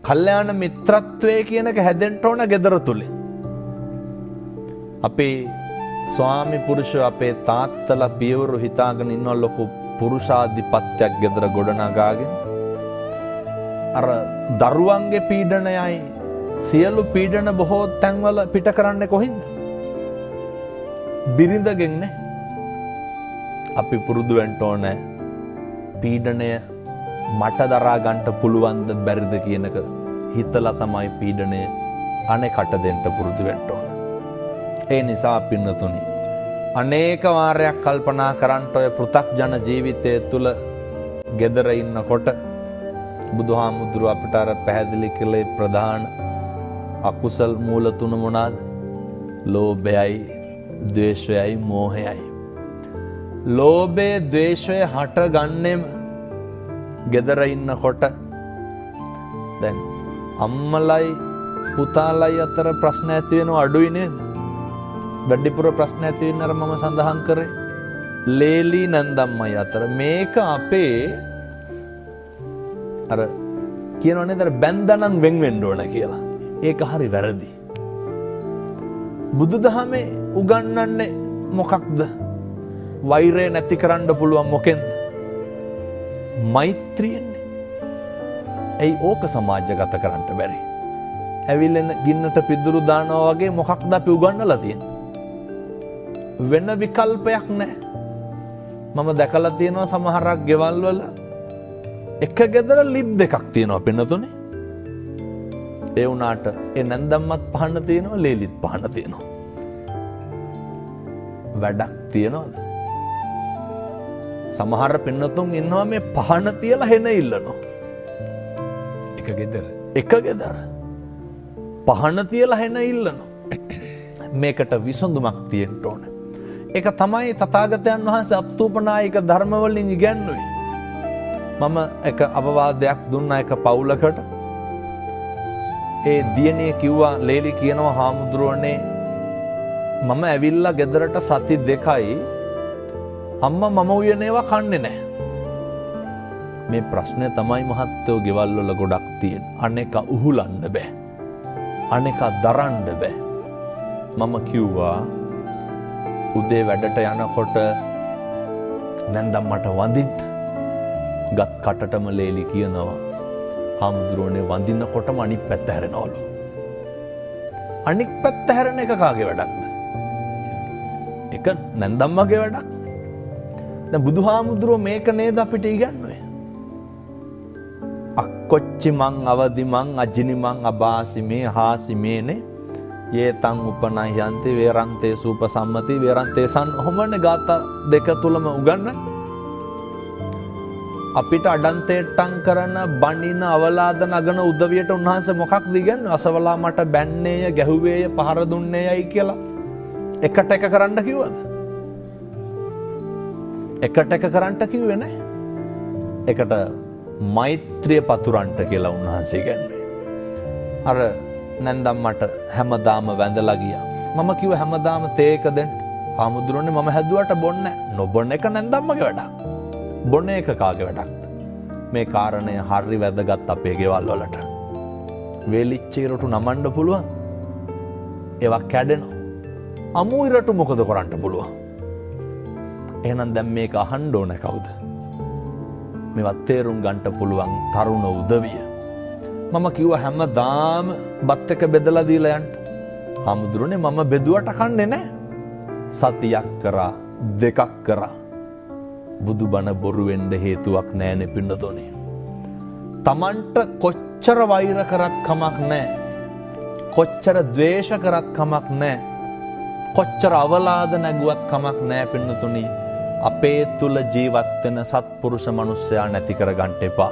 කල්යාණ මිත්‍රත්වය කියන එක හැදෙන්න ඕන ගෙදර තුලින්. අපේ ස්වාමි පුරුෂය අපේ තාත්තලා පියවරු හිතාගෙන ඉන්න ලොකු පුරුෂාධිපත්‍යයක් ගෙදර ගොඩනගාගෙන අර දරුවන්ගේ පීඩනයයි සියලු පීඩන බොහෝ තැන්වල පිට කරන්නේ කොහින්ද? බිරිඳගෙන් නේ. අපි පුරුදු වෙන්න ඕනේ පීඩනය මට දරා ගන්න පුළුවන්ද බැරිද කියනක හිතලා තමයි පීඩනය අනෙකට දෙන්න පුරුදු වෙන්න ඕනේ. ඒ නිසා පින්නතුනි අනේක වාරයක් කල්පනා කරන්න ඔය පෘථග්ජන ජීවිතය තුළ gedara ඉන්නකොට බුදුහාමුදුරුව අපිට අර පැහැදිලි කළේ ප්‍රධාන අකුසල් මූල තුන මොනවාද? ලෝභයයි, ද්වේෂයයි, මෝහයයි. ලෝභය, ද්වේෂය හටගන්නේම gedara ඉන්නකොට. දැන් අම්මලයි පුතාලයි අතර ප්‍රශ්න ඇති වෙනව අඩුයි නේද? වැඩිපුර ප්‍රශ්න ඇති වෙන අර මම සඳහන් කරේ ලේලි නන්දම්මයි අතර. මේක අපේ අර කියනවා නේද බැන්දනම් වෙන් වෙන්න ඕන කියලා. ඒක හරි වැරදි. බුදුදහමේ උගන්වන්නේ මොකක්ද? වෛරය නැති කරන්න පුළුවන් මොකෙන්ද? මෛත්‍රියෙන්නේ. ඇයි ඕක සමාජගත කරන්න බැරි? ඇවිල්ලෙන ගින්නට පිදුරු දානවා වගේ මොකක්ද අපි උගන්වලා තියෙන්නේ? වෙන විකල්පයක් නැහැ. මම දැකලා තියෙනවා සමහරක් ගෙවල් වල එක ගෙදර ලිප් දෙකක් තියෙනවා පින්නතුනේ. ඒ වුණාට ඒ නැන්දම්මත් පහන තියෙනවා, ලේලිත් පහන තියෙනවා. වැඩක් තියනවද? සමහර පින්නතුන් ඉන්නවා මේ පහන තියලා හෙන ඉල්ලනවා. එක ගෙදර පහන තියලා හෙන ඉල්ලනවා. මේකට විසඳුමක් තියෙන්න ඕනේ. ඒක තමයි තථාගතයන් වහන්සේ අත්ූපනායක ධර්ම වලින් ඉගැන්වුවේ. මම එක අවවාදයක් දුන්නා එක පවුලකට. ඒ දියණිය කිව්වා, ලේලි කියනවා හාමුදුරුවනේ මම ඇවිල්ලා ගෙදරට සති 2යි අම්මා මම උයන ඒවා කන්නේ නැහැ. මේ ප්‍රශ්නේ තමයි මහත්තයෝ ගෙවල් වල ගොඩක් තියෙන. අනේක උහුලන්න බෑ. අනේක දරන්න බෑ. මම කිව්වා උදේ වැඩට යනකොට නැන්දම්මට වඳින්න. ගත් කටටම ලේලි කියනවා හාමුදුරුවනේ වඳිනකොටම අනිත් පැත්ත හැරෙනවලු. අනිත් පැත්ත හැරෙන එක කාගේ වැඩක්ද? ඒක නැන්දම්මගේ වැඩක්. දැන් බුදුහාමුදුරුවෝ මේක නේද අපිට ඉගන්වන්නේ? අක්කොච්චි මං අවදි මං අජිනි මං අබාසි මේ හාසි මේනේ යේතං උපනයන්ති වේරන්තේ සූපසම්මති වේරන්තේ සන්. ඔහොමනේ ගාථා දෙක තුලම උගන්වන්නේ. අපිට අඩන්තේට්ටම් කරන බණින අවලාද නගන උදවියට උන්වහන්සේ මොකක්ද ඉගන්නේ? අසවලා මට බැන්නේය, ගැහුවේය, පහර දුන්නේයයි කියලා එකට එක කරන්න කිව්වද? එකට එක කරන්න කිව්වේ නැහැ. එකට මෛත්‍රිය පතුරන්ට කියලා උන්වහන්සේ ඉගන්නේ. අර නැන්දම්මට හැමදාම වැඳලා ගියා. මම කිව්ව හැමදාම තේ එක දෙන්න. හාමුදුරනේ මම හැදුවට බොන්නේ නැහැ. නොබොන්න එක නැන්දම්මගේ වැඩක්. බොන එක කාගේ වැඩක්ද? මේ කාරණය හරි වැදගත් අපේ ගෙවල් වලට. වේලිච්ච ඉරටු නමන්න පුළුවන්. ඒවා කැඩෙනවා. අමු ඉරටු මොකද කරන්න පුළුවන්? එහෙනම් දැන් මේක අහන්න ඕන කවුද? මේවත් තේරුම් ගන්න පුළුවන් තරුණ උදවිය. මම කිව්වා හැමදාම බත් එක බෙදලා දීලා යන්න. හාමුදුරනේ මම බෙදුවට කන්නේ නැහැ. සතියක් කරා, දෙකක් කරා. බුදුබණ බොරු වෙන්න හේතුවක් නැහැනේ පින්නතෝනේ. Tamanට කොච්චර වෛර කරත් කමක් නැහැ. කොච්චර ද්වේෂ කරත් කමක් නැහැ. කොච්චර අවලාද නැගුවත් කමක් නැහැ පින්නතෝනේ. අපේ තුල ජීවත් වෙන සත්පුරුෂ මිනිස්සයා නැති කර ගන්න එපා.